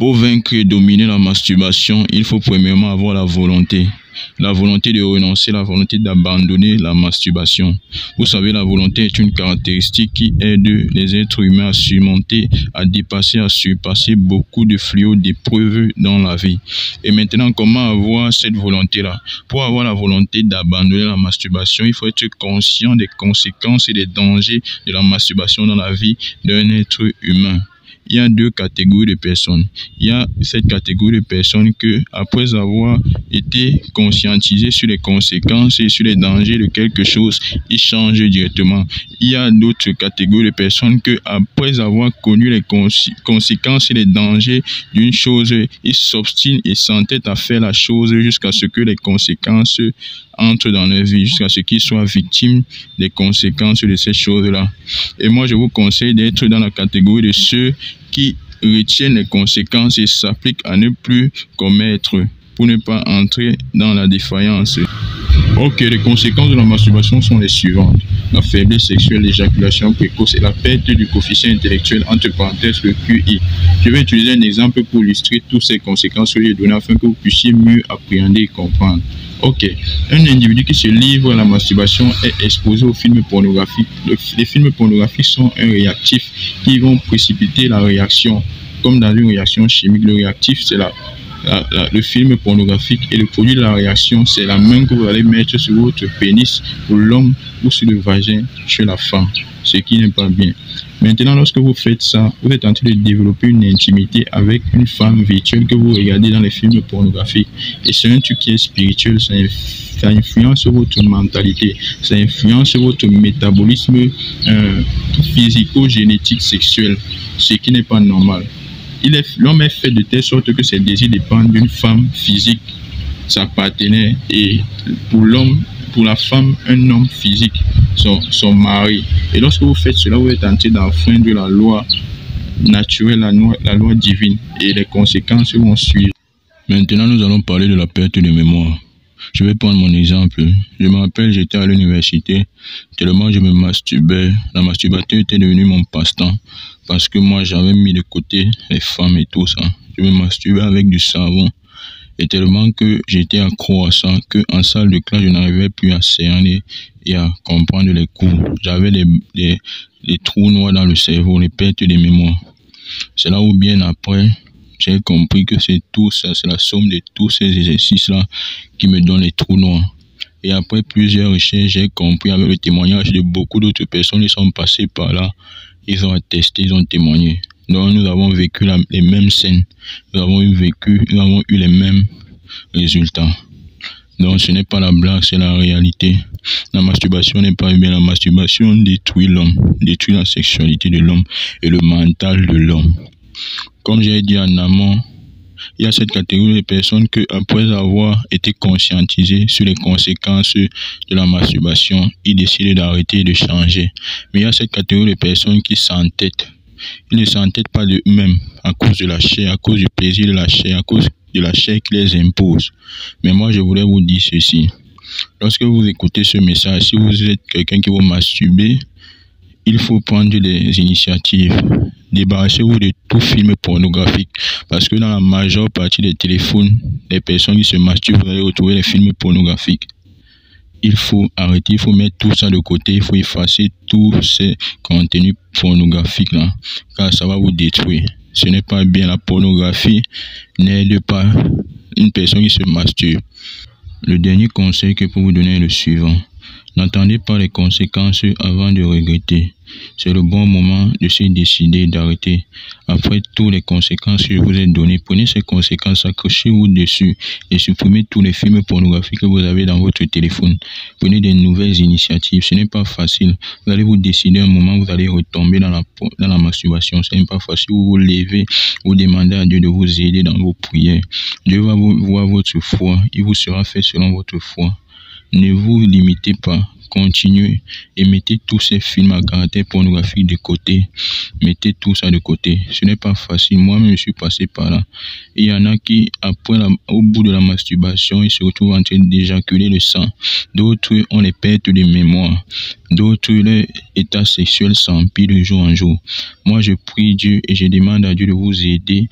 Pour vaincre et dominer la masturbation, il faut premièrement avoir la volonté. La volonté de renoncer, la volonté d'abandonner la masturbation. Vous savez, la volonté est une caractéristique qui aide les êtres humains à surmonter, à dépasser, à surpasser beaucoup de fléaux, d'épreuves dans la vie. Et maintenant, comment avoir cette volonté-là? Pour avoir la volonté d'abandonner la masturbation, il faut être conscient des conséquences et des dangers de la masturbation dans la vie d'un être humain. Il y a deux catégories de personnes. Il y a cette catégorie de personnes que, après avoir été conscientisés sur les conséquences et sur les dangers de quelque chose, ils changent directement. Il y a d'autres catégories de personnes que, après avoir connu les conséquences et les dangers d'une chose, ils s'obstinent et s'entêtent à faire la chose jusqu'à ce que les conséquences entrent dans leur vie, jusqu'à ce qu'ils soient victimes des conséquences de ces choses-là. Et moi, je vous conseille d'être dans la catégorie de ceux qui retiennent les conséquences et s'appliquent à ne plus commettre pour ne pas entrer dans la défaillance. Ok, les conséquences de la masturbation sont les suivantes. La faiblesse sexuelle, l'éjaculation précoce et la perte du coefficient intellectuel, entre parenthèses le QI. Je vais utiliser un exemple pour illustrer toutes ces conséquences que j'ai données afin que vous puissiez mieux appréhender et comprendre. Ok, un individu qui se livre à la masturbation est exposé aux films pornographiques. Les films pornographiques sont un réactif qui vont précipiter la réaction. Comme dans une réaction chimique, le réactif c'est le film pornographique et le produit de la réaction c'est la main que vous allez mettre sur votre pénis pour l'homme ou sur le vagin chez la femme, ce qui n'est pas bien. Maintenant, lorsque vous faites ça, vous êtes en train de développer une intimité avec une femme virtuelle que vous regardez dans les films pornographiques. Et c'est un truc qui est spirituel, ça influence votre mentalité, ça influence votre métabolisme physico-génétique sexuel, ce qui n'est pas normal. L'homme est fait de telle sorte que ses désirs dépendent d'une femme physique, sa partenaire, et pour l'homme, pour la femme, un homme physique, son mari. Et lorsque vous faites cela, vous êtes en train d'enfreindre la loi naturelle, la loi divine, et les conséquences vont suivre. Maintenant, nous allons parler de la perte de mémoire. Je vais prendre mon exemple. Je me rappelle, j'étais à l'université, tellement je me masturbais. La masturbation était devenue mon passe-temps, parce que moi, j'avais mis de côté les femmes et tout ça. Je me masturbais avec du savon. Et tellement que j'étais accro à ça, qu'en salle de classe, je n'arrivais plus à cerner et à comprendre les cours. J'avais des trous noirs dans le cerveau, les pertes de mémoire. C'est là où bien après, j'ai compris que c'est tout ça, c'est la somme de tous ces exercices-là qui me donnent les trous noirs. Et après plusieurs recherches, j'ai compris avec le témoignage de beaucoup d'autres personnes qui sont passées par là. Ils ont attesté, ils ont témoigné. Donc nous avons vécu les mêmes scènes, nous avons eu les mêmes résultats. Donc ce n'est pas la blague, c'est la réalité. La masturbation n'est pas bien, la masturbation détruit l'homme, détruit la sexualité de l'homme et le mental de l'homme. Comme j'ai dit en amont, il y a cette catégorie de personnes que, après avoir été conscientisées sur les conséquences de la masturbation, ils décident d'arrêter et de changer. Mais il y a cette catégorie de personnes qui s'entêtent. Ils ne s'entêtent pas d'eux-mêmes à cause de la chair, à cause du plaisir de la chair, à cause de la chair qui les impose. Mais moi, je voulais vous dire ceci. Lorsque vous écoutez ce message, si vous êtes quelqu'un qui vous masturber, il faut prendre des initiatives. Débarrassez-vous de tout film pornographique. Parce que dans la majeure partie des téléphones, des personnes qui se masturbent, vous allez retrouver les films pornographiques. Il faut arrêter, il faut mettre tout ça de côté, il faut effacer tous ces contenus pornographiques là, car ça va vous détruire. Ce n'est pas bien, la pornographie n'aide pas une personne qui se masturbe. Le dernier conseil que je peux vous donner est le suivant. N'attendez pas les conséquences avant de regretter. C'est le bon moment de se décider d'arrêter. Après toutes les conséquences que je vous ai données, prenez ces conséquences, accrochez-vous dessus et supprimez tous les films pornographiques que vous avez dans votre téléphone. Prenez des nouvelles initiatives. Ce n'est pas facile. Vous allez vous décider un moment, vous allez retomber dans la masturbation. Ce n'est pas facile. Vous vous levez, vous demandez à Dieu de vous aider dans vos prières. Dieu va vous voir votre foi. Il vous sera fait selon votre foi. Ne vous limitez pas, continuez et mettez tous ces films à caractère pornographique de côté. Mettez tout ça de côté. Ce n'est pas facile. Moi-même, je suis passé par là. Il y en a qui, au bout de la masturbation, ils se retrouvent en train d'éjaculer le sang. D'autres ont les pertes de mémoire. D'autres, leur état sexuel s'empire de jour en jour. Moi, je prie Dieu et je demande à Dieu de vous aider